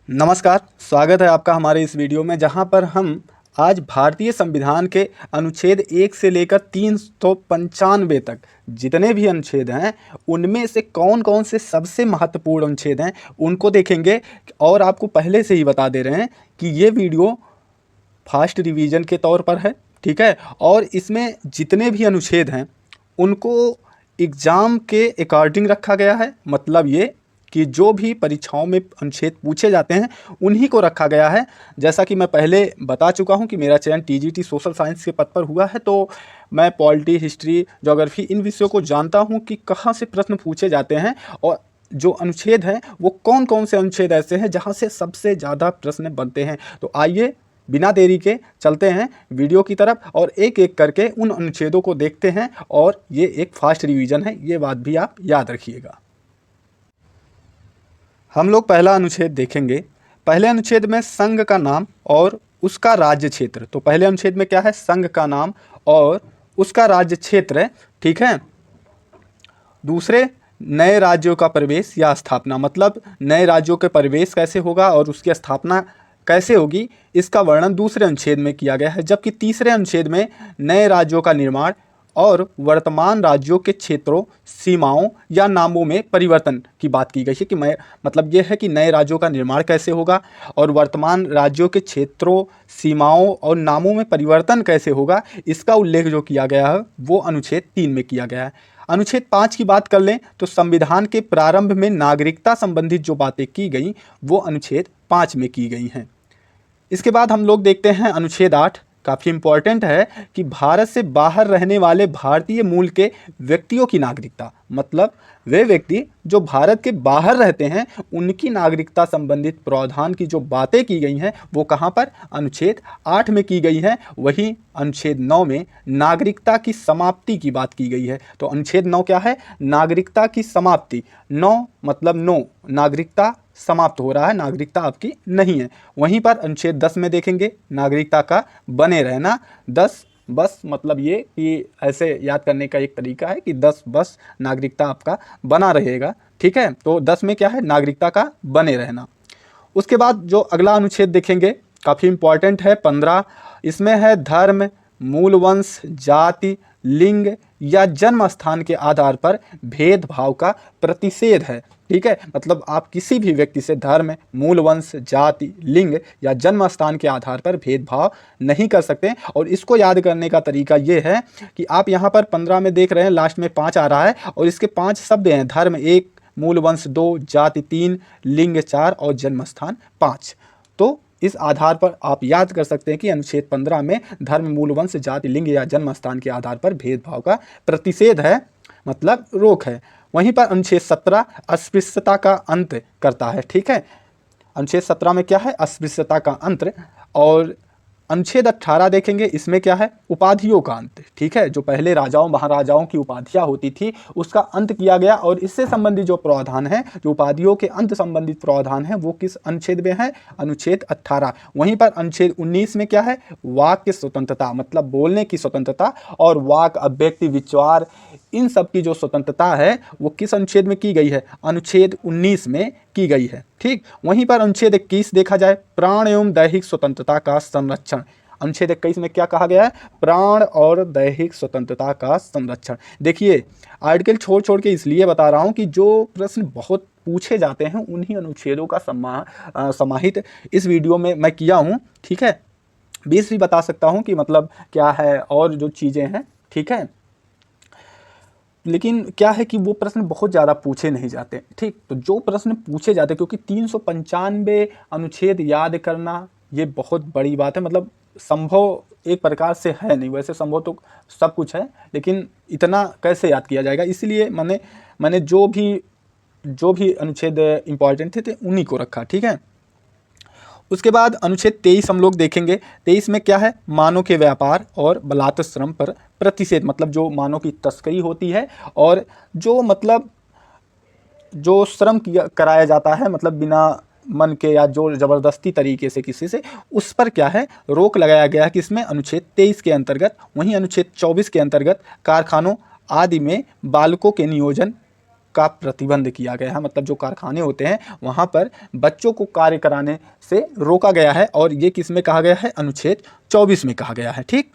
नमस्कार, स्वागत है आपका हमारे इस वीडियो में, जहां पर हम आज भारतीय संविधान के अनुच्छेद 1 से लेकर 395 तक जितने भी अनुच्छेद हैं उनमें से कौन कौन से सबसे महत्वपूर्ण अनुच्छेद हैं उनको देखेंगे। और आपको पहले से ही बता दे रहे हैं कि ये वीडियो फास्ट रिवीजन के तौर पर है, ठीक है। और इसमें जितने भी अनुच्छेद हैं उनको एग्ज़ाम के अकॉर्डिंग रखा गया है। मतलब ये कि जो भी परीक्षाओं में अनुच्छेद पूछे जाते हैं उन्हीं को रखा गया है। जैसा कि मैं पहले बता चुका हूं कि मेरा चयन टीजीटी सोशल साइंस के पद पर हुआ है, तो मैं पॉलिटी, हिस्ट्री, ज्योग्राफी इन विषयों को जानता हूं कि कहां से प्रश्न पूछे जाते हैं और जो अनुच्छेद हैं वो कौन कौन से अनुच्छेद ऐसे हैं जहां से सबसे ज़्यादा प्रश्न बनते हैं। तो आइए बिना देरी के चलते हैं वीडियो की तरफ और एक एक करके उन अनुच्छेदों को देखते हैं। और ये एक फास्ट रिवीजन है, ये बात भी आप याद रखिएगा। हम लोग पहला अनुच्छेद देखेंगे। पहले अनुच्छेद में संघ का नाम और उसका राज्य क्षेत्र। तो पहले अनुच्छेद में क्या है? संघ का नाम और उसका राज्य क्षेत्र, ठीक है। दूसरे, नए राज्यों का प्रवेश या स्थापना, मतलब नए राज्यों के प्रवेश कैसे होगा और उसकी स्थापना कैसे होगी, इसका वर्णन दूसरे अनुच्छेद में किया गया है। जबकि तीसरे अनुच्छेद में नए राज्यों का निर्माण और वर्तमान राज्यों के क्षेत्रों, सीमाओं या नामों में परिवर्तन की बात की गई है। कि मैं मतलब ये है कि नए राज्यों का निर्माण कैसे होगा और वर्तमान राज्यों के क्षेत्रों, सीमाओं और नामों में परिवर्तन कैसे होगा, इसका उल्लेख जो किया गया है वो अनुच्छेद 3 में किया गया है। अनुच्छेद 5 की बात कर लें तो संविधान के प्रारंभ में नागरिकता संबंधित जो बातें की गई वो अनुच्छेद 5 में की गई हैं। इसके बाद हम लोग देखते हैं अनुच्छेद 8। काफ़ी इम्पॉर्टेंट है कि भारत से बाहर रहने वाले भारतीय मूल के व्यक्तियों की नागरिकता, मतलब वे व्यक्ति जो भारत के बाहर रहते हैं उनकी नागरिकता संबंधित प्रावधान की जो बातें की गई हैं वो कहाँ पर? अनुच्छेद 8 में की गई हैं। वहीं अनुच्छेद 9 में नागरिकता की समाप्ति की बात की गई है। तो अनुच्छेद 9 क्या है? नागरिकता की समाप्ति। 9 मतलब नो, नागरिकता समाप्त हो रहा है, नागरिकता आपकी नहीं है। वहीं पर अनुच्छेद 10 में देखेंगे नागरिकता का बने रहना। 10 बस मतलब ये कि ऐसे याद करने का एक तरीका है कि 10 बस नागरिकता आपका बना रहेगा, ठीक है। तो 10 में क्या है? नागरिकता का बने रहना। उसके बाद जो अगला अनुच्छेद देखेंगे काफ़ी इम्पॉर्टेंट है, 15। इसमें है धर्म, मूल वंश, जाति, लिंग या जन्म स्थान के आधार पर भेदभाव का प्रतिषेध है, ठीक है। मतलब आप किसी भी व्यक्ति से धर्म, मूल वंश, जाति, लिंग या जन्म स्थान के आधार पर भेदभाव नहीं कर सकते। और इसको याद करने का तरीका ये है कि आप यहाँ पर 15 में देख रहे हैं लास्ट में 5 आ रहा है और इसके 5 शब्द हैं। धर्म 1, मूल वंश 2, जाति 3, लिंग 4 और जन्म स्थान 5। तो इस आधार पर आप याद कर सकते हैं कि अनुच्छेद 15 में धर्म, मूल वंश, जाति, लिंग या जन्म स्थान के आधार पर भेदभाव का प्रतिषेध है, मतलब रोक है। वहीं पर अनुच्छेद 17 अस्पृश्यता का अंत करता है, ठीक है। अनुच्छेद 17 में क्या है? अस्पृश्यता का अंत। और अनुच्छेद 18 देखेंगे, इसमें क्या है? उपाधियों का अंत, ठीक है। जो पहले राजाओं महाराजाओं की उपाधियां होती थी उसका अंत किया गया और इससे संबंधित जो प्रावधान है, जो उपाधियों के अंत संबंधित प्रावधान है, वो किस अनुच्छेद में है? अनुच्छेद 18। वहीं पर अनुच्छेद 19 में क्या है? वाक की स्वतंत्रता, मतलब बोलने की स्वतंत्रता और वाक, अभिव्यक्ति, विचार, इन सब की जो स्वतंत्रता है वो किस अनुच्छेद में की गई है? अनुच्छेद 19 में की गई है, ठीक। वहीं पर अनुच्छेद 21 देखा जाए, प्राण एवं दैहिक स्वतंत्रता का संरक्षण। अनुच्छेद 21 में क्या कहा गया है? प्राण और दैहिक स्वतंत्रता का संरक्षण। देखिए आर्टिकल छोड़ छोड़ के इसलिए बता रहा हूँ कि जो प्रश्न बहुत पूछे जाते हैं उन्हीं अनुच्छेदों का समाहित इस वीडियो में मैं किया हूँ, ठीक है। 20 भी बता सकता हूँ कि मतलब क्या है और जो चीज़ें हैं, ठीक है। लेकिन क्या है कि वो प्रश्न बहुत ज़्यादा पूछे नहीं जाते, ठीक। तो जो प्रश्न पूछे जाते, क्योंकि 395 अनुच्छेद याद करना ये बहुत बड़ी बात है। मतलब संभव एक प्रकार से है नहीं, वैसे संभव तो सब कुछ है लेकिन इतना कैसे याद किया जाएगा। इसलिए मैंने जो भी अनुच्छेद इम्पॉर्टेंट थे उन्हीं को रखा, ठीक है। उसके बाद अनुच्छेद 23 हम लोग देखेंगे। 23 में क्या है? मानव के व्यापार और बलात्कार श्रम पर प्रतिषेध, मतलब जो मानव की तस्करी होती है और जो मतलब जो श्रम कराया जाता है, मतलब बिना मन के या जो ज़बरदस्ती तरीके से किसी से, उस पर क्या है? रोक लगाया गया है। किसमें? अनुच्छेद 23 के अंतर्गत। वहीं अनुच्छेद 24 के अंतर्गत कारखानों आदि में बालकों के नियोजन का प्रतिबंध किया गया है, मतलब जो कारखाने होते हैं वहाँ पर बच्चों को कार्य कराने से रोका गया है, और ये किस में कहा गया है, अनुच्छेद 24 में कहा गया है। ठीक,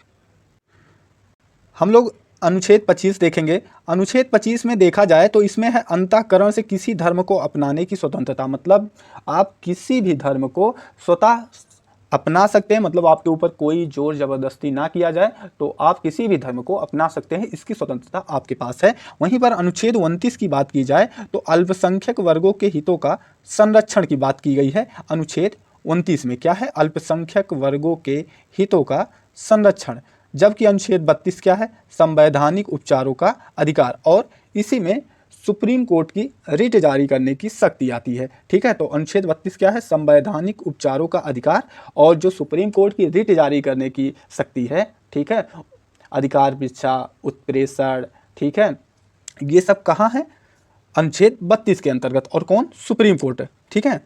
हम लोग अनुच्छेद 25 देखेंगे। अनुच्छेद 25 में देखा जाए तो इसमें है अंतःकरण से किसी धर्म को अपनाने की स्वतंत्रता, मतलब आप किसी भी धर्म को स्वतः अपना सकते हैं, मतलब आपके ऊपर कोई जोर जबरदस्ती ना किया जाए, तो आप किसी भी धर्म को अपना सकते हैं, इसकी स्वतंत्रता आपके पास है। वहीं पर अनुच्छेद 29 की बात की जाए तो अल्पसंख्यक वर्गों के हितों का संरक्षण की बात की गई है। अनुच्छेद 29 में क्या है, अल्पसंख्यक वर्गों के हितों का संरक्षण। जबकि अनुच्छेद 32 क्या है, संवैधानिक उपचारों का अधिकार, और इसी में सुप्रीम कोर्ट की रिट जारी करने की शक्ति आती है। ठीक है, तो अनुच्छेद 32 क्या है, संवैधानिक उपचारों का अधिकार, और जो सुप्रीम कोर्ट की रिट जारी करने की शक्ति है, ठीक है, अधिकार भिक्षा, उत्प्रेषण, ठीक है, ये सब कहाँ है, अनुच्छेद 32 के अंतर्गत, और कौन, सुप्रीम कोर्ट। ठीक है,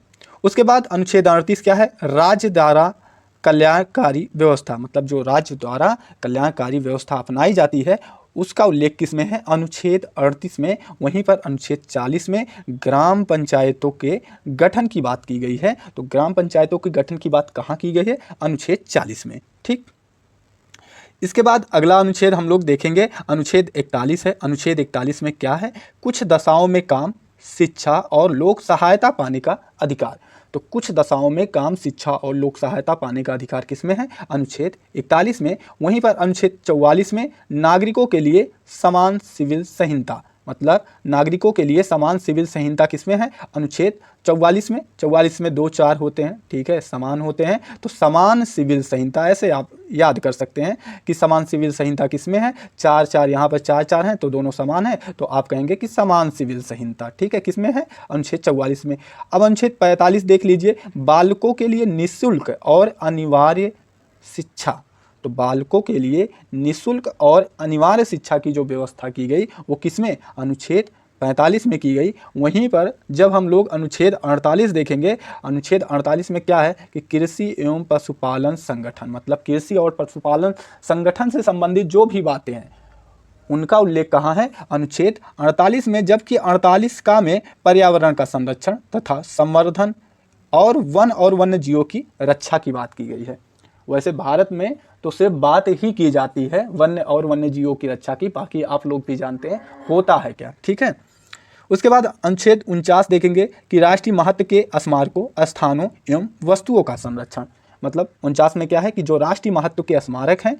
उसके बाद अनुच्छेद 38 क्या है, राज्य द्वारा कल्याणकारी व्यवस्था, मतलब जो राज्य द्वारा कल्याणकारी व्यवस्था अपनाई जाती है उसका उल्लेख किस में है, अनुच्छेद 38 में। वहीं पर अनुच्छेद 40 में ग्राम पंचायतों के गठन की बात की गई है। तो ग्राम पंचायतों के गठन की बात कहाँ की गई है, अनुच्छेद 40 में। ठीक, इसके बाद अगला अनुच्छेद हम लोग देखेंगे, अनुच्छेद 41 है। अनुच्छेद 41 में क्या है, कुछ दशाओं में काम, शिक्षा और लोक सहायता पाने का अधिकार। तो कुछ दशाओं में काम, शिक्षा और लोक सहायता पाने का अधिकार किसमें है, अनुच्छेद 41 में। वहीं पर अनुच्छेद 44 में नागरिकों के लिए समान सिविल संहिता, मतलब नागरिकों के लिए समान सिविल संहिता किसमें है, अनुच्छेद 44 में। 44 में 2 4 होते हैं, ठीक है, समान होते हैं, तो समान सिविल संहिता, ऐसे आप याद कर सकते हैं कि समान सिविल संहिता किसमें है, 4 4, यहाँ पर 4 4 हैं तो दोनों समान है, तो आप कहेंगे कि समान सिविल संहिता, ठीक है, किसमें है, अनुच्छेद 44 में। अब अनुच्छेद 45 देख लीजिए, बालकों के लिए निःशुल्क और अनिवार्य शिक्षा। तो बालकों के लिए निःशुल्क और अनिवार्य शिक्षा की जो व्यवस्था की गई वो किसमें, अनुच्छेद 45 में की गई। वहीं पर जब हम लोग अनुच्छेद 48 देखेंगे, अनुच्छेद 48 में क्या है कि कृषि एवं पशुपालन संगठन, मतलब कृषि और पशुपालन संगठन से संबंधित जो भी बातें हैं उनका उल्लेख कहाँ है, अनुच्छेद 48 में। जबकि 48 का में पर्यावरण का संरक्षण तथा संवर्धन और वन्य जीवों की रक्षा की बात की गई है। वैसे भारत में तो सिर्फ बात ही की जाती है वन्य जीवों की रक्षा की, बाकी आप लोग भी जानते हैं होता है क्या। ठीक है, उसके बाद अनुच्छेद 49 देखेंगे कि राष्ट्रीय महत्व के स्मारकों, स्थानों एवं वस्तुओं का संरक्षण। मतलब 49 में क्या है कि जो राष्ट्रीय महत्व के स्मारक हैं,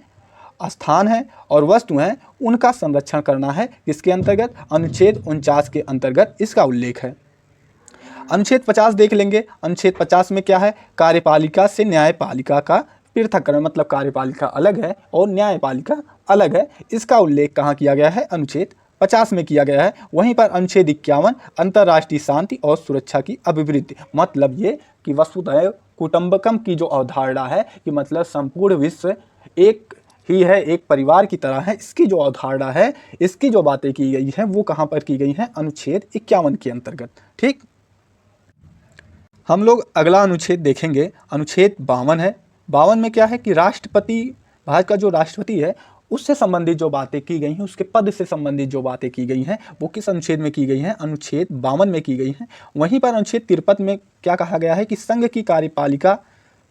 स्थान हैं और वस्तु हैं उनका संरक्षण करना है। किसके अंतर्गत, अनुच्छेद 49 के अंतर्गत इसका उल्लेख है। अनुच्छेद 50 देख लेंगे। अनुच्छेद 50 में क्या है, कार्यपालिका से न्यायपालिका का पृथक्करण, मतलब कार्यपालिका अलग है और न्यायपालिका अलग है। इसका उल्लेख कहाँ किया गया है, अनुच्छेद 50 में किया गया है। वहीं पर अनुच्छेद 51 अंतर्राष्ट्रीय शांति और सुरक्षा की अभिवृद्धि, मतलब ये कि वसुधैव कुटुंबकम की जो अवधारणा है कि मतलब संपूर्ण विश्व एक ही है, एक परिवार की तरह है, इसकी जो अवधारणा है, इसकी जो बातें की गई है वो कहाँ पर की गई है, अनुच्छेद 51 के अंतर्गत। ठीक, हम लोग अगला अनुच्छेद देखेंगे, अनुच्छेद 52 है। 52 में क्या है कि राष्ट्रपति, भारत का जो राष्ट्रपति है उससे संबंधित जो बातें की गई हैं, उसके पद से संबंधित जो बातें की गई हैं वो किस अनुच्छेद में की गई हैं, अनुच्छेद 52 में की गई हैं। वहीं पर अनुच्छेद 53 में क्या कहा गया है कि संघ की कार्यपालिका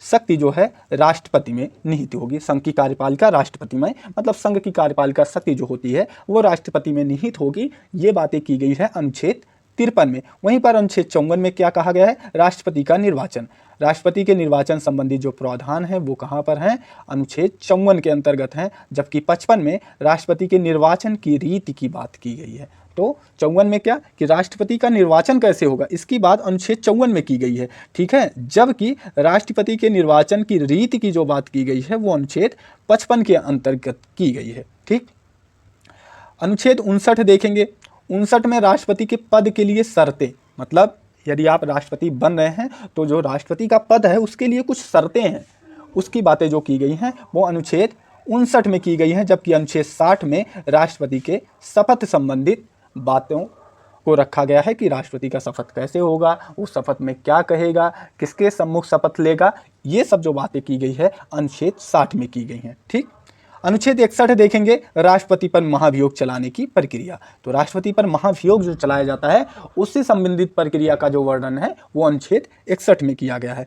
शक्ति जो है राष्ट्रपति में निहित होगी। संघ की कार्यपालिका राष्ट्रपति में, मतलब संघ की कार्यपालिका शक्ति जो होती है वो राष्ट्रपति में निहित होगी। ये बातें की गई है अनुच्छेद 53 में। वहीं पर अनुच्छेद 54 में क्या कहा गया है, राष्ट्रपति का निर्वाचन। राष्ट्रपति के निर्वाचन संबंधी जो प्रावधान है वो कहाँ पर हैं, अनुच्छेद 54 के अंतर्गत हैं। जबकि 55 में राष्ट्रपति के निर्वाचन की रीति की बात की गई है। तो 54 में क्या कि राष्ट्रपति का निर्वाचन कैसे होगा, इसकी बात अनुच्छेद 54 में की गई है। ठीक है, जबकि राष्ट्रपति के निर्वाचन की रीति की जो बात की गई है वो अनुच्छेद 55 के अंतर्गत की गई है। ठीक, अनुच्छेद 59 देखेंगे। 59 में राष्ट्रपति के पद के लिए शर्तें, मतलब यदि आप राष्ट्रपति बन रहे हैं तो जो राष्ट्रपति का पद है उसके लिए कुछ शर्तें हैं, उसकी बातें जो की गई हैं वो अनुच्छेद 59 में की गई हैं। जबकि अनुच्छेद 60 में राष्ट्रपति के शपथ संबंधित बातों को रखा गया है कि राष्ट्रपति का शपथ कैसे होगा, वो शपथ में क्या कहेगा, किसके सम्मुख शपथ लेगा, ये सब जो बातें की गई है अनुच्छेद 60 में की गई हैं। ठीक, अनुच्छेद 61 देखेंगे, राष्ट्रपति पर महाभियोग चलाने की प्रक्रिया। तो राष्ट्रपति पर महाभियोग जो चलाया जाता है उससे संबंधित प्रक्रिया का जो वर्णन है वो अनुच्छेद 61 में किया गया है।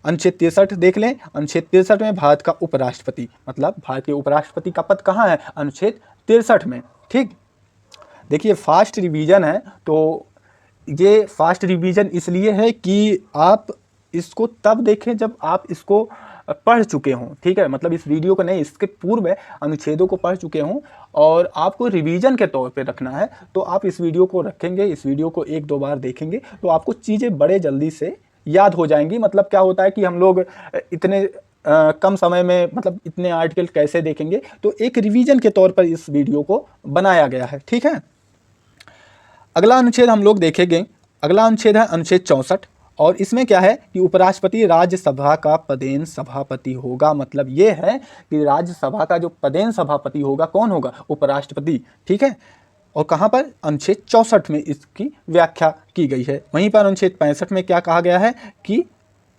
अनुच्छेद 63 देख लें। अनुच्छेद 63 में भारत का उपराष्ट्रपति, मतलब भारत के उपराष्ट्रपति का पद कहाँ है? अनुच्छेद 63 में। ठीक, देखिए फास्ट रिवीजन है, तो ये फास्ट रिवीजन इसलिए है कि आप इसको तब देखें जब आप इसको पढ़ चुके हों। ठीक है, मतलब इस वीडियो को नहीं, इसके पूर्व अनुच्छेदों को पढ़ चुके हों और आपको रिवीजन के तौर पे रखना है, तो आप इस वीडियो को रखेंगे, इस वीडियो को 1-2 बार देखेंगे तो आपको चीज़ें बड़े जल्दी से याद हो जाएंगी। मतलब क्या होता है कि हम लोग इतने कम समय में मतलब इतने आर्टिकल कैसे देखेंगे, तो एक रिवीजन के तौर पर इस वीडियो को बनाया गया है। ठीक है, अगला अनुच्छेद हम लोग देखेंगे। अगला अनुच्छेद है अनुच्छेद 64 और इसमें क्या है कि उपराष्ट्रपति राज्यसभा का पदेन सभापति होगा। मतलब ये है कि राज्यसभा का जो पदेन सभापति होगा कौन होगा? उपराष्ट्रपति। ठीक है, और कहाँ पर? अनुच्छेद 64 में इसकी व्याख्या की गई है। वहीं पर अनुच्छेद 65 में क्या कहा गया है कि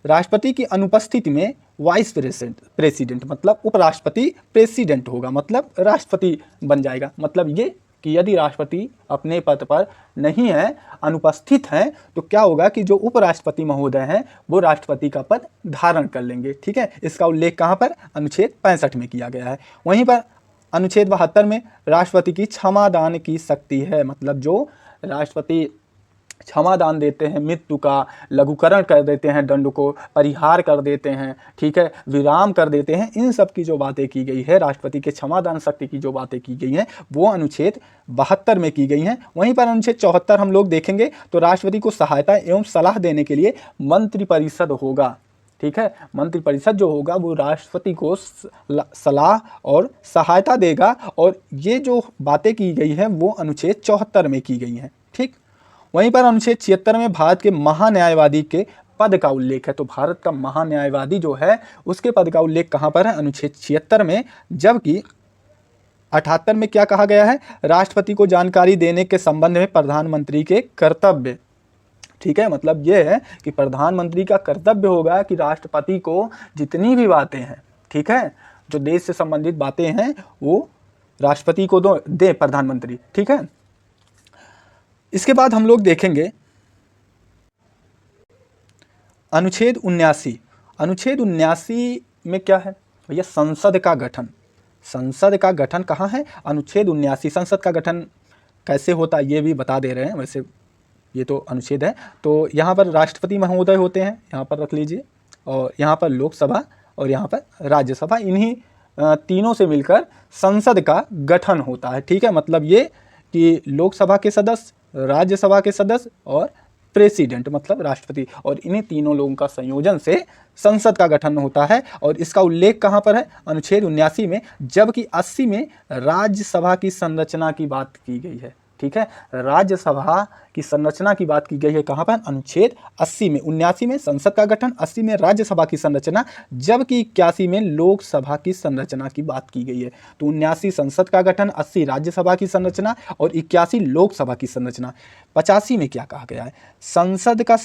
राष्ट्रपति की अनुपस्थिति में वाइस प्रेसिडेंट मतलब उपराष्ट्रपति प्रेसिडेंट होगा, मतलब राष्ट्रपति बन जाएगा। मतलब ये कि यदि राष्ट्रपति अपने पद पर नहीं है, अनुपस्थित हैं, तो क्या होगा कि जो उपराष्ट्रपति महोदय हैं वो राष्ट्रपति का पद धारण कर लेंगे। ठीक है, इसका उल्लेख कहाँ पर? अनुच्छेद 65 में किया गया है। वहीं पर अनुच्छेद 72 में राष्ट्रपति की क्षमादान की शक्ति है। मतलब जो राष्ट्रपति क्षमादान देते हैं, मृत्यु का लघुकरण कर देते हैं, दंड को परिहार कर देते हैं, ठीक है, विराम कर देते हैं, इन सब की जो बातें की गई है, राष्ट्रपति के क्षमादान शक्ति की जो बातें की गई हैं वो अनुच्छेद 72 में की गई हैं। वहीं पर अनुच्छेद 74 हम लोग देखेंगे तो राष्ट्रपति को सहायता एवं सलाह देने के लिए मंत्रिपरिषद होगा। ठीक है, मंत्रिपरिषद जो होगा वो राष्ट्रपति को सलाह और सहायता देगा और ये जो बातें की गई हैं वो अनुच्छेद 74 में की गई हैं। ठीक, वहीं पर अनुच्छेद 76 में भारत के महान्यायवादी के पद का उल्लेख है। तो भारत का महान्यायवादी जो है उसके पद का उल्लेख कहाँ पर है? अनुच्छेद 76 में। जबकि 78 में क्या कहा गया है? राष्ट्रपति को जानकारी देने के संबंध में प्रधानमंत्री के कर्तव्य। ठीक है, मतलब ये है कि प्रधानमंत्री का कर्तव्य होगा कि राष्ट्रपति को जितनी भी बातें हैं, ठीक है, जो देश से संबंधित बातें हैं वो राष्ट्रपति को दे प्रधानमंत्री। ठीक है, इसके बाद हम लोग देखेंगे अनुच्छेद 79। अनुच्छेद 79 में क्या है भैया? संसद का गठन। संसद का गठन कहाँ है? अनुच्छेद 79। संसद का गठन कैसे होता है ये भी बता दे रहे हैं, वैसे ये तो अनुच्छेद है। तो यहाँ पर राष्ट्रपति महोदय होते हैं, यहाँ पर रख लीजिए, और यहाँ पर लोकसभा और यहाँ पर राज्यसभा, इन्हीं तीनों से मिलकर संसद का गठन होता है। ठीक है, मतलब ये कि लोकसभा के सदस्य, राज्यसभा के सदस्य और प्रेसिडेंट मतलब राष्ट्रपति, और इन्हीं तीनों लोगों का संयोजन से संसद का गठन होता है। और इसका उल्लेख कहाँ पर है? अनुच्छेद 79 में। जबकि 80 में राज्यसभा की संरचना की बात की गई है। ठीक है, राज्यसभा की संरचना की बात की गई है कहाँ पर? अनुच्छेद 80 में। 79 में संसद का गठन, 80 में राज्यसभा की संरचना, जबकि 81 में लोकसभा की संरचना की बात की गई है। तो 79 संसद का गठन, 80 राज्यसभा की संरचना और 81 लोकसभा की संरचना। 85 में क्या कहा गया है? संसद का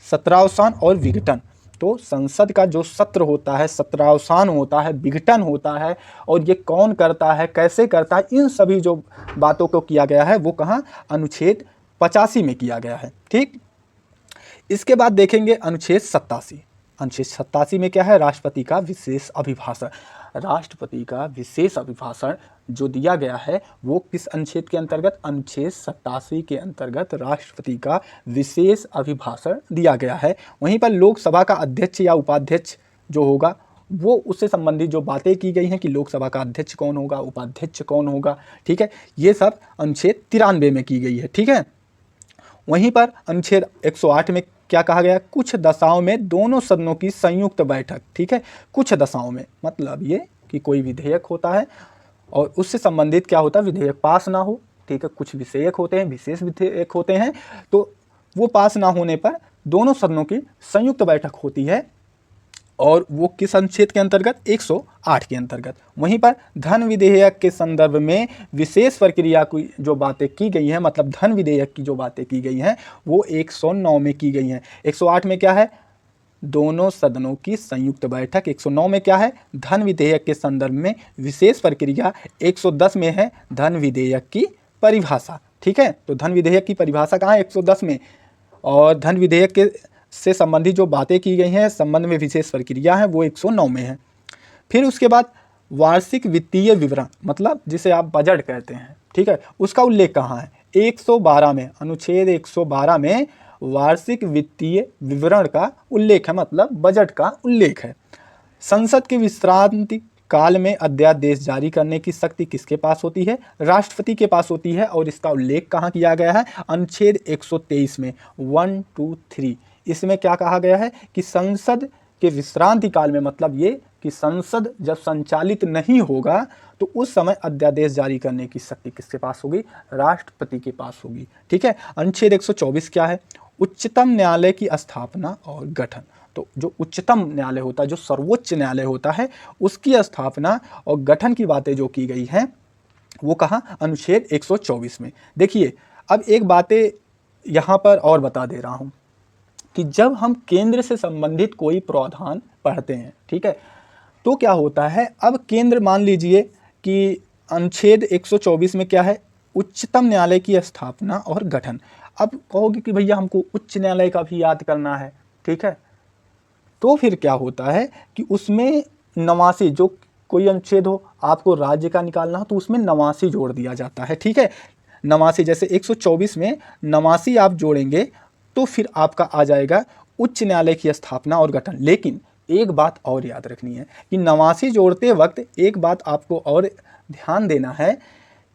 सत्रावसान और विघटन। तो संसद का जो सत्र होता है, सत्रावसान होता है, विघटन होता है, और ये कौन करता है, कैसे करता है, इन सभी जो बातों को किया गया है वो कहाँ? अनुच्छेद 85 में किया गया है। ठीक, इसके बाद देखेंगे अनुच्छेद 87। अनुच्छेद 87 में क्या है? राष्ट्रपति का विशेष अभिभाषण। राष्ट्रपति का विशेष अभिभाषण जो दिया गया है वो किस अनुच्छेद के अंतर्गत? अनुच्छेद 87 के अंतर्गत राष्ट्रपति का विशेष अभिभाषण दिया गया है। वहीं पर लोकसभा का अध्यक्ष या उपाध्यक्ष जो होगा वो उससे संबंधित जो बातें की गई हैं कि लोकसभा का अध्यक्ष कौन होगा, उपाध्यक्ष कौन होगा, ठीक है, ये सब अनुच्छेद 93 में की गई है। ठीक है, वहीं पर अनुच्छेद 108 में क्या कहा गया? कुछ दशाओं में दोनों सदनों की संयुक्त बैठक। ठीक है, कुछ दशाओं में मतलब ये कि कोई विधेयक होता है और उससे संबंधित क्या होता है? विधेयक पास ना हो। ठीक है, कुछ विधेयक होते हैं, विशेष विधेयक होते हैं, तो वो पास ना होने पर दोनों सदनों की संयुक्त बैठक होती है, और वो किस अनुच्छेद के अंतर्गत? 108 के अंतर्गत। वहीं पर धन विधेयक के संदर्भ में विशेष प्रक्रिया की जो बातें की गई हैं, मतलब धन विधेयक की जो बातें की गई हैं वो 109 में की गई हैं। 108 में क्या है? दोनों सदनों की संयुक्त बैठक। 109 में क्या है, धन विधेयक के संदर्भ में विशेष प्रक्रिया। 110 में है धन विधेयक की परिभाषा। ठीक है, तो धन विधेयक की परिभाषा कहाँ है, 110 में। और धन विधेयक के से संबंधित जो बातें की गई हैं, संबंध में विशेष प्रक्रिया है, वो 109 में है। फिर उसके बाद वार्षिक वित्तीय विवरण, मतलब जिसे आप बजट कहते हैं, ठीक है, उसका उल्लेख कहाँ है, 112 में, अनुच्छेद 112 में वार्षिक वित्तीय विवरण का उल्लेख है, मतलब बजट का उल्लेख है। संसद के विश्रांति काल में अध्यादेश जारी करने की शक्ति किसके पास होती है, राष्ट्रपति के पास होती है। और इसका उल्लेख कहाँ किया गया है, अनुच्छेद 123 में, 1, 2, 3। इसमें क्या कहा गया है कि संसद के विश्रांति काल में, मतलब ये कि संसद जब संचालित नहीं होगा तो उस समय अध्यादेश जारी करने की शक्ति किसके पास होगी, राष्ट्रपति के पास होगी। ठीक है, अनुच्छेद 124 क्या है, उच्चतम न्यायालय की स्थापना और गठन। तो जो उच्चतम न्यायालय होता है, जो सर्वोच्च न्यायालय होता है, उसकी स्थापना और गठन की बातें जो की गई हैं वो कहाँ, अनुच्छेद 124 में। देखिए अब एक बातें यहाँ पर और बता दे रहा हूँ कि जब हम केंद्र से संबंधित कोई प्रावधान पढ़ते हैं, ठीक है, तो क्या होता है, अब केंद्र मान लीजिए कि अनुच्छेद 124 में क्या है, उच्चतम न्यायालय की स्थापना और गठन। अब कहोगे कि भैया हमको उच्च न्यायालय का भी याद करना है, ठीक है, तो फिर क्या होता है कि उसमें नवासी, जो कोई अनुच्छेद हो, आपको राज्य का निकालना हो तो उसमें नवासी जोड़ दिया जाता है। ठीक है, नवासी, जैसे 124 में नवासी आप जोड़ेंगे तो फिर आपका आ जाएगा उच्च न्यायालय की स्थापना और गठन। लेकिन एक बात और याद रखनी है कि नवासी जोड़ते वक्त एक बात आपको और ध्यान देना है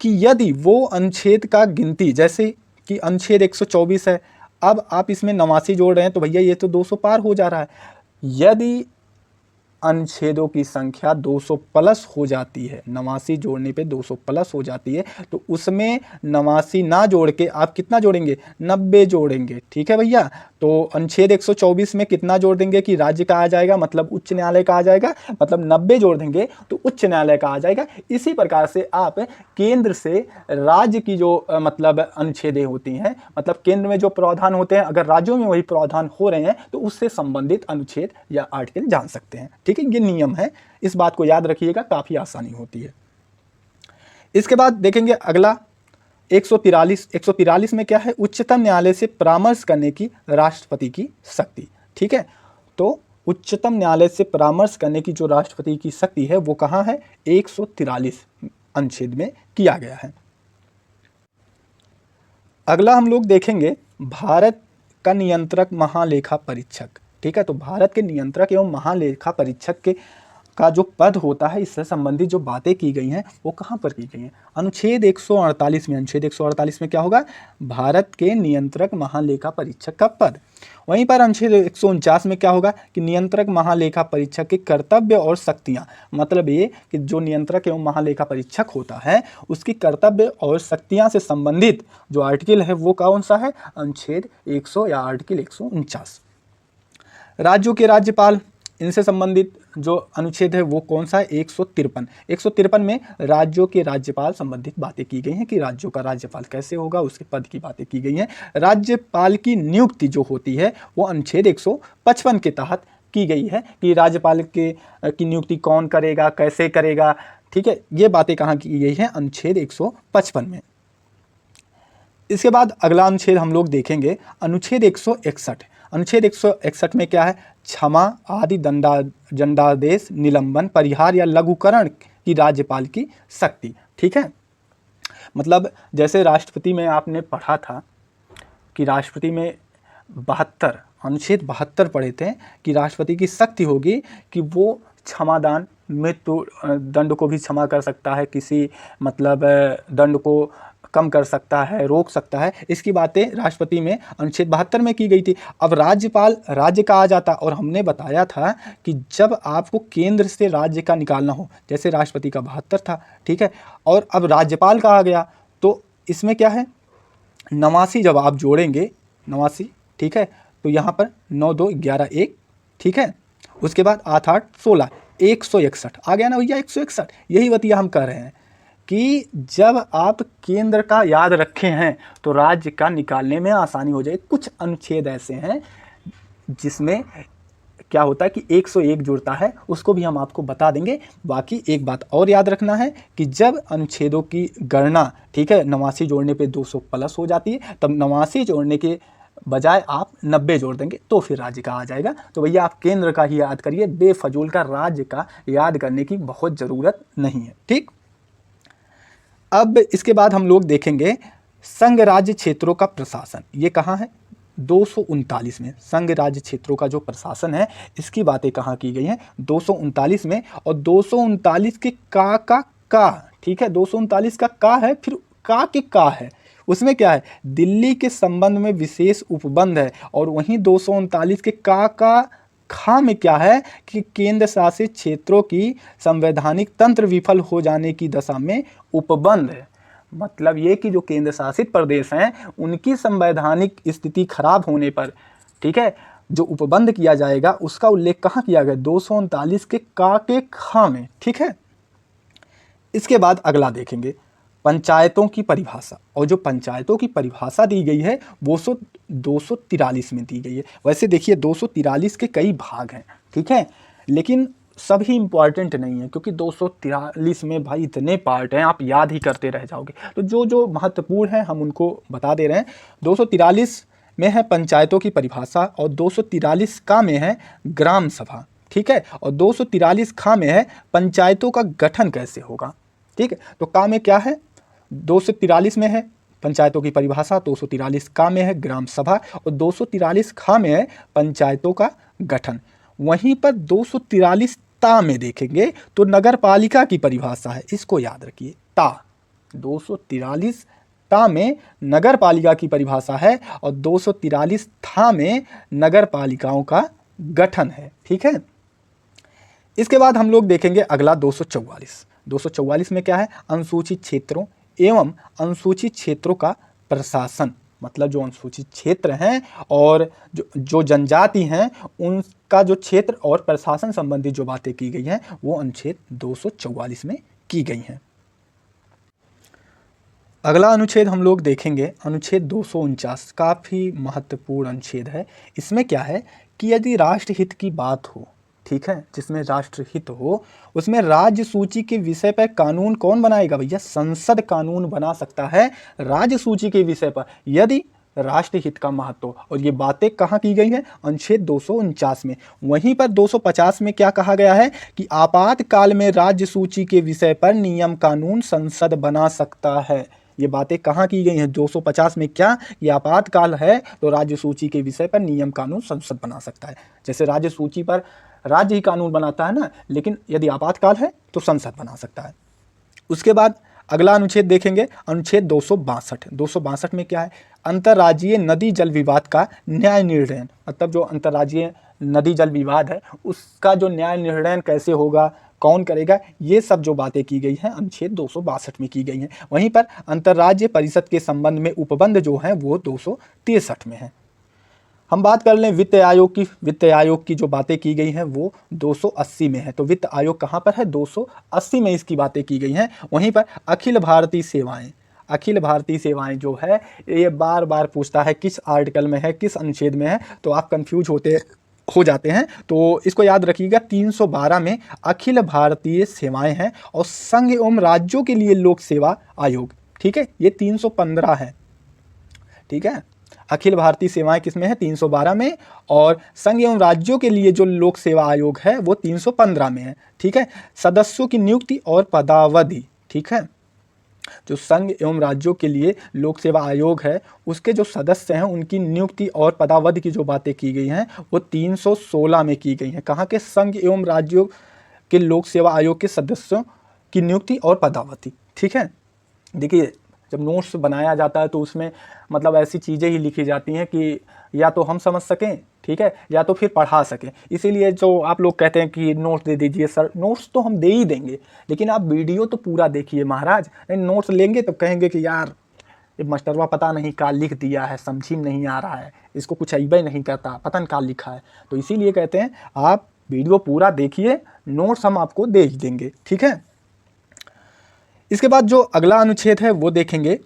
कि यदि वो अनुच्छेद का गिनती, जैसे कि अनुच्छेद 124 है, अब आप इसमें नवासी जोड़ रहे हैं तो भैया ये तो 200 पार हो जा रहा है। यदि अनुच्छेदों की संख्या 200 प्लस हो जाती है, नवासी जोड़ने पे 200 प्लस हो जाती है, तो उसमें नवासी ना जोड़ के आप कितना जोड़ेंगे, 90 जोड़ेंगे। ठीक है भैया, तो अनुच्छेद 124 में कितना जोड़ देंगे कि राज्य का आ जाएगा, मतलब उच्च न्यायालय का आ जाएगा, मतलब 90 जोड़ देंगे तो उच्च न्यायालय का आ जाएगा। इसी प्रकार से आप केंद्र से राज्य की जो मतलब अनुच्छेदें होती हैं, मतलब केंद्र में जो प्रावधान होते हैं, अगर राज्यों में वही प्रावधान हो रहे हैं तो उससे संबंधित अनुच्छेद या आर्टिकल जान सकते हैं। ठीक है, ये नियम है, इस बात को याद रखिएगा, काफ़ी आसानी होती है। इसके बाद देखेंगे अगला 143 में क्या है, उच्चतम न्यायालय से परामर्श करने की राष्ट्रपति की शक्ति। ठीक है, तो उच्चतम न्यायालय से परामर्श करने की जो राष्ट्रपति की शक्ति है वो कहाँ है, 143 अनुच्छेद में किया गया है। अगला हम लोग देखेंगे भारत का नियंत्रक महालेखा परीक्षक। ठीक है, तो भारत के नियंत्रक एवं महालेखा परीक्षक के का जो पद होता है, इससे संबंधित जो बातें की गई हैं वो कहाँ पर की गई हैं, अनुच्छेद 148 में। अनुच्छेद 148 में क्या होगा, भारत के नियंत्रक महालेखा परीक्षक का पद। वहीं पर अनुच्छेद 149 में क्या होगा कि नियंत्रक महालेखा परीक्षक के कर्तव्य और शक्तियाँ, मतलब ये कि जो नियंत्रक एवं महालेखा परीक्षक होता है उसकी कर्तव्य और शक्तियाँ से संबंधित जो आर्टिकल है वो कौन सा है, अनुच्छेद 100 या आर्टिकल 149। राज्यों के राज्यपाल, इनसे संबंधित जो अनुच्छेद है वो कौन सा है, 153। 153 में राज्यों के राज्यपाल संबंधित बातें की गई हैं कि राज्यों का राज्यपाल कैसे होगा, उसके पद की बातें की गई हैं। राज्यपाल की नियुक्ति जो होती है वो अनुच्छेद 155 के तहत की गई है कि राज्यपाल की नियुक्ति कौन करेगा, कैसे करेगा। ठीक है, ये बातें कहाँ की गई हैं, अनुच्छेद 155 में। इसके बाद अगला अनुच्छेद हम लोग देखेंगे, अनुच्छेद 161। अनुच्छेद 161 में क्या है, क्षमा आदि दंडादेश, निलंबन, परिहार या लघुकरण की राज्यपाल की शक्ति। ठीक है, मतलब जैसे राष्ट्रपति में आपने पढ़ा था कि राष्ट्रपति में 72 अनुच्छेद 72 पढ़े थे कि राष्ट्रपति की शक्ति होगी कि वो क्षमादान, मृत्यु दंड को भी क्षमा कर सकता है, किसी मतलब दंड को कम कर सकता है, रोक सकता है। इसकी बातें राष्ट्रपति में अनुच्छेद 72 में की गई थी। अब राज्यपाल राज्य का आ जाता, और हमने बताया था कि जब आपको केंद्र से राज्य का निकालना हो, जैसे राष्ट्रपति का 72 था, ठीक है, और अब राज्यपाल का आ गया, तो इसमें क्या है, नवासी जब आप जोड़ेंगे, नवासी, ठीक है, तो यहाँ पर 9 2 11 1, ठीक है, उसके बाद 8 8 16, 161 आ गया ना भैया, 161। यही बतिया हम कह रहे हैं कि जब आप केंद्र का याद रखे हैं तो राज्य का निकालने में आसानी हो जाए। कुछ अनुच्छेद ऐसे हैं जिसमें क्या होता है कि 101 जुड़ता है, उसको भी हम आपको बता देंगे। बाकी एक बात और याद रखना है कि जब अनुच्छेदों की गणना, ठीक है, 89 जोड़ने पे 200 प्लस हो जाती है, तब 89 जोड़ने के बजाय आप 90 जोड़ देंगे तो फिर राज्य का आ जाएगा। तो भैया आप केंद्र का ही याद करिए, बेफजूल का राज्य का याद करने की बहुत ज़रूरत नहीं है। ठीक, अब इसके बाद हम लोग देखेंगे संघ राज्य क्षेत्रों का प्रशासन। ये कहाँ है? 239 में संघ राज्य क्षेत्रों का जो प्रशासन है, इसकी बातें कहाँ की गई हैं? 239 में। और 239 के का, ठीक है, 239 का का है, फिर का के का है, उसमें क्या है? दिल्ली के संबंध में विशेष उपबंध है। और वहीं 239 के का खा में क्या है कि केंद्र शासित क्षेत्रों की संवैधानिक तंत्र विफल हो जाने की दशा में उपबंध है। मतलब ये कि जो केंद्र शासित प्रदेश हैं उनकी संवैधानिक स्थिति खराब होने पर, ठीक है, जो उपबंध किया जाएगा उसका उल्लेख कहाँ किया गया? 239 के का के खा में। ठीक है, इसके बाद अगला देखेंगे पंचायतों की परिभाषा। और जो पंचायतों की परिभाषा दी गई है वो 243 में दी गई है। वैसे देखिए 243 के कई भाग हैं, ठीक है, लेकिन सभी इंपॉर्टेंट नहीं है, क्योंकि 243 में भाई इतने पार्ट हैं, आप याद ही करते रह जाओगे। तो जो जो महत्वपूर्ण है हम उनको बता दे रहे हैं। 243 में है पंचायतों की परिभाषा, और 243 का में है ग्राम सभा, ठीक है, और 243 खा में है पंचायतों का गठन कैसे होगा। ठीक है, तो का में क्या है? 243 में है पंचायतों की परिभाषा, 243 का में है ग्राम सभा, और 243 खा में है पंचायतों का गठन। वहीं पर 243 ता में देखेंगे तो नगर पालिका की परिभाषा है, इसको याद रखिए, ता। 243 ता में नगर पालिका की परिभाषा है, और 243 था में नगर पालिकाओं का गठन है। ठीक है, इसके बाद हम लोग देखेंगे अगला 244। 244 में क्या है? अनुसूचित क्षेत्रों एवं अनुसूचित क्षेत्रों का प्रशासन। मतलब जो अनुसूचित क्षेत्र हैं और जो जनजाति हैं उनका जो क्षेत्र और प्रशासन संबंधी जो बातें की गई हैं वो अनुच्छेद 244 में की गई हैं। अगला अनुच्छेद हम लोग देखेंगे अनुच्छेद 249। काफ़ी महत्वपूर्ण अनुच्छेद है। इसमें क्या है कि यदि राष्ट्रहित की बात हो, ठीक है, जिसमें राष्ट्रहित हो, उसमें राज्य सूची के विषय पर कानून कौन बनाएगा? भैया संसद कानून बना सकता है राज्य सूची के विषय पर, यदि राष्ट्रहित का महत्व हो। और ये बातें कहाँ की गई हैं? अनुच्छेद 249 में। वहीं पर 250 में क्या कहा गया है कि आपातकाल में राज्य सूची के विषय पर नियम कानून संसद बना सकता है। ये बातें कहाँ की गई हैं? 250 में क्या, ये आपातकाल है तो राज्य सूची के विषय पर नियम कानून संसद बना सकता है। जैसे राज्य सूची पर राज्य ही कानून बनाता है ना, लेकिन यदि आपातकाल है तो संसद बना सकता है। उसके बाद अगला अनुच्छेद देखेंगे अनुच्छेद 262। 262 में क्या है? अंतर्राज्यीय नदी जल विवाद का न्याय निर्णय। मतलब जो अंतर्राज्यीय नदी जल विवाद है उसका जो न्याय निर्णय कैसे होगा, कौन करेगा, ये सब जो बातें की गई हैं अनुच्छेद 262 में की गई हैं। वहीं पर अंतर्राज्यीय परिषद के संबंध में उपबंध जो हैं वो 263 में है। हम बात कर लें वित्त आयोग की। वित्त आयोग की जो बातें की गई हैं वो 280 में है। तो वित्त आयोग कहाँ पर है? 280 में इसकी बातें की गई हैं। वहीं पर अखिल भारतीय सेवाएं, अखिल भारतीय सेवाएं जो है ये बार बार पूछता है किस आर्टिकल में है, किस अनुच्छेद में है, तो आप कंफ्यूज हो जाते हैं। तो इसको याद रखिएगा 312 में अखिल भारतीय सेवाएं हैं, और संघ एवं राज्यों के लिए लोक सेवा आयोग, ठीक है, ये 315 है। ठीक है, अखिल भारतीय सेवाएं किसमें है? 312 में, और संघ एवं राज्यों के लिए जो लोक सेवा आयोग है वो 315 में है। ठीक है, सदस्यों की नियुक्ति और पदावधि, ठीक है, जो संघ एवं राज्यों के लिए लोक सेवा आयोग है उसके जो सदस्य हैं उनकी नियुक्ति और पदावधि की जो बातें की गई हैं वो 316 में की गई हैं। कहाँ के? संघ एवं राज्यों के लोक सेवा आयोग के सदस्यों की नियुक्ति और पदावधि। ठीक है, देखिए जब नोट्स बनाया जाता है तो उसमें मतलब ऐसी चीज़ें ही लिखी जाती हैं कि या तो हम समझ सकें, ठीक है, या तो फिर पढ़ा सकें। इसीलिए जो आप लोग कहते हैं कि नोट्स दे दीजिए सर, नोट्स तो हम दे ही देंगे, लेकिन आप वीडियो तो पूरा देखिए महाराज। नहीं नोट्स लेंगे तो कहेंगे कि यार ये मास्टरवा पता नहीं क्या लिख दिया है, समझ ही नहीं आ रहा है, इसको कुछ अइबे नहीं करता, पता नहीं क्या लिखा है। तो इसीलिए कहते हैं आप वीडियो पूरा देखिए, नोट्स हम आपको दे ही देंगे। ठीक है, इसके बाद जो अगला अनुच्छेद है वो देखेंगे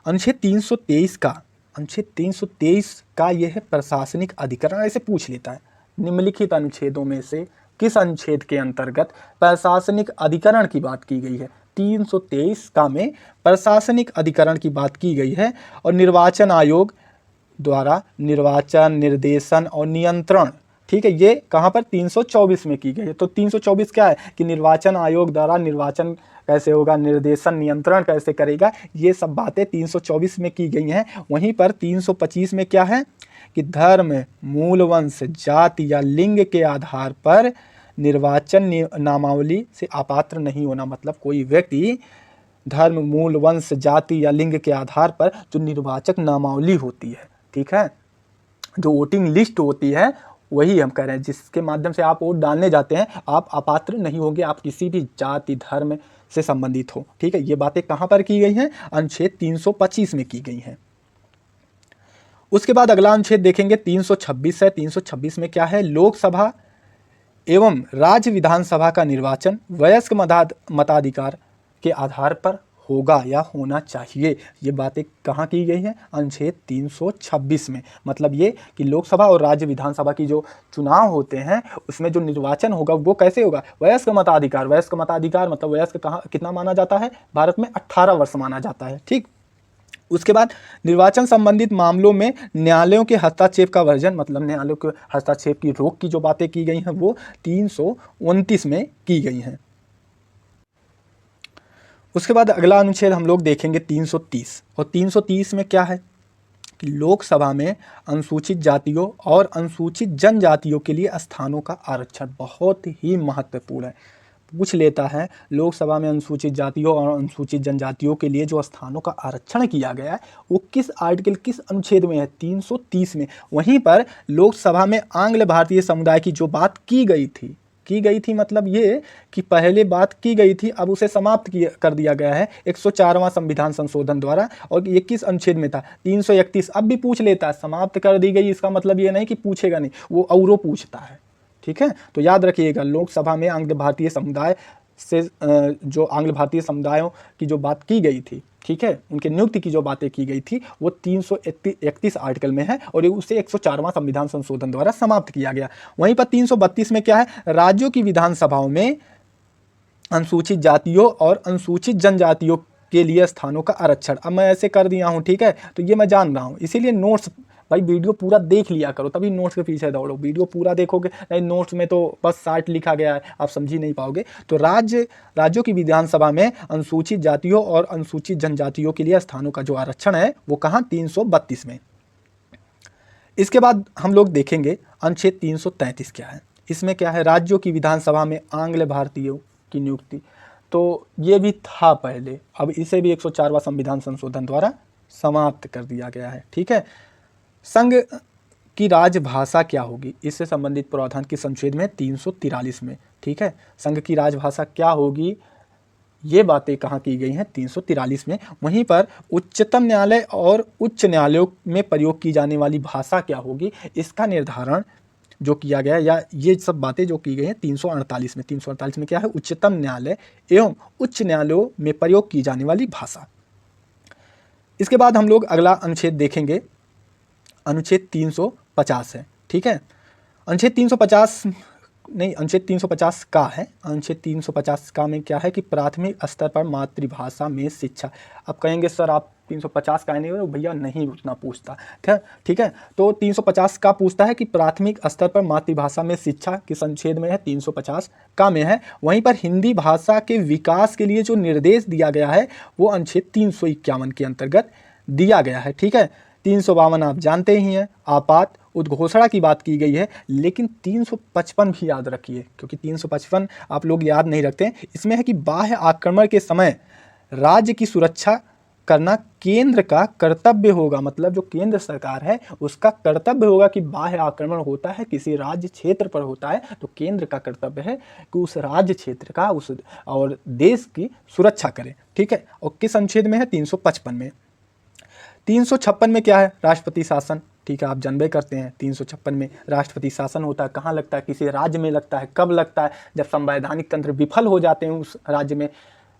अनुच्छेद 323 का। अनुच्छेद 323 का यह है प्रशासनिक अधिकरण, ऐसे पूछ लेता है निम्नलिखित अनुच्छेदों में से किस अनुच्छेद के अंतर्गत प्रशासनिक अधिकरण की बात की गई है? 323 का में प्रशासनिक अधिकरण की बात की गई है और निर्वाचन आयोग द्वारा निर्वाचन, निर्देशन और नियंत्रण, ठीक है, ये कहाँ पर 324 में की गई है। तो 324 क्या है कि निर्वाचन आयोग द्वारा निर्वाचन कैसे होगा, निर्देशन, नियंत्रण कैसे करेगा, ये सब बातें 324 में की गई हैं। वहीं पर 325 में क्या है कि धर्म, मूल वंश, जाति या लिंग के आधार पर निर्वाचन नामावली से अपात्र नहीं होना। मतलब कोई व्यक्ति धर्म, मूल वंश, जाति या लिंग के आधार पर जो निर्वाचक नामावली होती है, ठीक है, जो वोटिंग लिस्ट होती है, वही हम कह रहे हैं जिसके माध्यम से आप वोट डालने जाते हैं, आप अपात्र नहीं होंगे, आप किसी भी जाति धर्म से संबंधित हो। ठीक है, ये बातें कहाँ पर की गई हैं? अनुच्छेद 325 में की गई हैं। उसके बाद अगला अनुच्छेद देखेंगे 326 है। 326 में क्या है? लोकसभा एवं राज्य विधानसभा का निर्वाचन वयस्क मताधिकार के आधार पर होगा या होना चाहिए। ये बातें कहाँ की गई हैं? अनुच्छेद 326 में। मतलब ये कि लोकसभा और राज्य विधानसभा की जो चुनाव होते हैं उसमें जो निर्वाचन होगा वो कैसे होगा? वयस्क मताधिकार। वयस्क मताधिकार मतलब वयस्क कहाँ कितना माना जाता है? भारत में 18 वर्ष माना जाता है। ठीक, उसके बाद निर्वाचन संबंधित मामलों में न्यायालयों के हस्तक्षेप का वर्जन, मतलब न्यायालयों के हस्तक्षेप की रोक की जो बातें की गई हैं वो 329 में की गई हैं। उसके बाद अगला अनुच्छेद हम लोग देखेंगे 330, और 330 में क्या है कि लोकसभा में अनुसूचित जातियों और अनुसूचित जनजातियों के लिए स्थानों का आरक्षण बहुत ही महत्वपूर्ण है। पूछ लेता है लोकसभा में अनुसूचित जातियों और अनुसूचित जनजातियों के लिए जो स्थानों का आरक्षण किया गया है वो किस आर्टिकल, किस अनुच्छेद में है? 330 में। वहीं पर लोकसभा में आंग्ल भारतीय समुदाय की जो बात की गई थी मतलब ये कि पहले बात की गई थी, अब उसे समाप्त कर दिया गया है 104वां संविधान संशोधन द्वारा। और ये किस अनुच्छेद में था? 331। अब भी पूछ लेता है, समाप्त कर दी गई इसका मतलब ये नहीं कि पूछेगा नहीं, वो औरों पूछता है। ठीक है, तो याद रखिएगा लोकसभा में आंग्ल भारतीय समुदाय से जो आंग्ल भारतीय समुदायों की जो बात की गई थी, ठीक है, उनके नियुक्ति की जो बातें की गई थी वो 331 आर्टिकल में है और उसे 104वां संविधान संशोधन द्वारा समाप्त किया गया। वहीं पर 332 में क्या है? राज्यों की विधानसभाओं में अनुसूचित जातियों और अनुसूचित जनजातियों के लिए स्थानों का आरक्षण। अब मैं ऐसे कर दिया हूँ, ठीक है, तो ये मैं जान रहा हूँ, इसीलिए नोट्स भाई वीडियो पूरा देख लिया करो, तभी नोट्स के पीछे दौड़ो। वीडियो पूरा देखोगे नहीं, नोट्स में तो बस 60 लिखा गया है, आप समझ ही नहीं पाओगे। तो राज्यों की विधानसभा में अनुसूचित जातियों और अनुसूचित जनजातियों के लिए स्थानों का जो आरक्षण है वो कहाँ? 332 में। इसके बाद हम लोग देखेंगे अनुच्छेद 333 क्या है। इसमें क्या है? राज्यों की विधानसभा में आंग्ल भारतीयों की नियुक्ति। तो ये भी था पहले, अब इसे भी 104वां संविधान संशोधन द्वारा समाप्त कर दिया गया है। ठीक है, संघ की राजभाषा क्या होगी? इससे संबंधित प्रावधान किस अनुच्छेद में? 343 में। ठीक है, संघ की राजभाषा क्या होगी, ये बातें कहाँ की गई हैं? 343 में। वहीं पर उच्चतम न्यायालय और उच्च न्यायालयों में प्रयोग की जाने वाली भाषा क्या होगी, इसका निर्धारण जो किया गया, या ये सब बातें जो की गई हैं 348 में। 348 में क्या है? उच्चतम न्यायालय एवं उच्च न्यायालयों में प्रयोग की जाने वाली भाषा। इसके बाद हम लोग अगला अनुच्छेद देखेंगे, अनुच्छेद 350 है। ठीक है, अनुच्छेद 350 नहीं, अनुच्छेद 350 का है। अनुच्छेद 350 का में क्या है कि प्राथमिक स्तर पर मातृभाषा में शिक्षा। अब कहेंगे सर आप 350 का नहीं, भैया नहीं उतना पूछता। ठीक है, तो 350 का पूछता है कि प्राथमिक स्तर पर मातृभाषा में शिक्षा किस अनुच्छेद में है? 350 का में है। वहीं पर हिंदी भाषा के विकास के लिए जो निर्देश दिया गया है वो अनुच्छेद 351 के अंतर्गत दिया गया है। ठीक है, 352 आप जानते ही हैं, आपात उद्घोषणा की बात की गई है, लेकिन 355 भी याद रखिए, क्योंकि 355 आप लोग याद नहीं रखते। इसमें है कि बाह्य आक्रमण के समय राज्य की सुरक्षा करना केंद्र का कर्तव्य होगा। मतलब जो केंद्र सरकार है उसका कर्तव्य होगा कि बाह्य आक्रमण होता है, किसी राज्य क्षेत्र पर होता है, तो केंद्र का कर्तव्य है कि उस राज्य क्षेत्र का उस और देश की सुरक्षा करे। ठीक है, और किस अनुच्छेद में है? 355 में। 356 में क्या है? राष्ट्रपति शासन। ठीक है, आप जानबे करते हैं 356 में राष्ट्रपति शासन होता है। कहाँ लगता है? किसी राज्य में लगता है। कब लगता है? जब संवैधानिक तंत्र विफल हो जाते हैं उस राज्य में।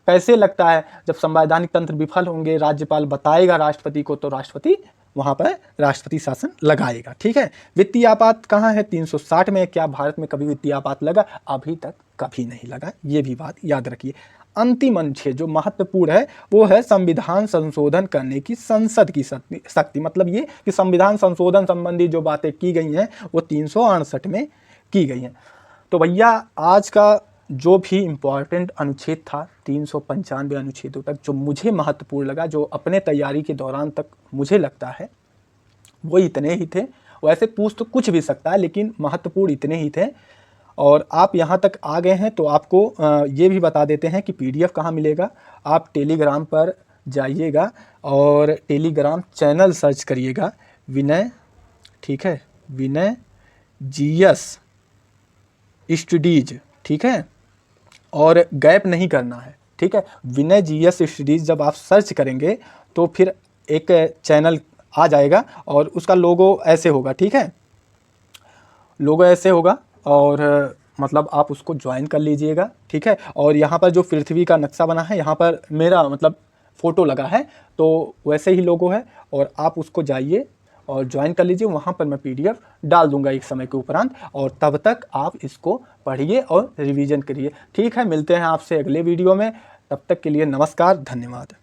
कैसे लगता है? जब संवैधानिक तंत्र विफल होंगे, राज्यपाल बताएगा राष्ट्रपति को, तो राष्ट्रपति वहाँ पर राष्ट्रपति शासन लगाएगा। ठीक है, वित्तीय आपात कहाँ है? 360 में। क्या भारत में कभी वित्तीय आपात लगा? अभी तक कभी नहीं लगा, ये भी बात याद रखिए। अंतिम अनुच्छेद जो महत्वपूर्ण है वो है संविधान संशोधन करने की संसद की शक्ति। मतलब ये कि संविधान संशोधन संबंधी जो बातें की गई हैं वो 368 में की गई हैं। तो भैया आज का जो भी इम्पोर्टेंट अनुच्छेद था 395 अनुच्छेदों तक जो मुझे महत्वपूर्ण लगा, जो अपने तैयारी के दौरान तक मुझे लगता है वो इतने ही थे। वैसे पूछ तो कुछ भी सकता है लेकिन महत्वपूर्ण इतने ही थे। और आप यहाँ तक आ गए हैं तो आपको ये भी बता देते हैं कि PDF कहाँ मिलेगा। आप टेलीग्राम पर जाइएगा और टेलीग्राम चैनल सर्च करिएगा विनय, ठीक है, विनय GS स्टडीज, ठीक है, और गैप नहीं करना है। ठीक है, विनय GS स्टडीज जब आप सर्च करेंगे तो फिर एक चैनल आ जाएगा और उसका लोगो ऐसे होगा। ठीक है, लोगो ऐसे होगा और मतलब आप उसको ज्वाइन कर लीजिएगा। ठीक है, और यहाँ पर जो पृथ्वी का नक्शा बना है यहाँ पर मेरा मतलब फ़ोटो लगा है तो वैसे ही लोगो है और आप उसको जाइए और ज्वाइन कर लीजिए। वहाँ पर मैं PDF डाल दूंगा एक समय के उपरांत और तब तक आप इसको पढ़िए और रिवीजन करिए। ठीक है, मिलते हैं आपसे अगले वीडियो में। तब तक के लिए नमस्कार, धन्यवाद।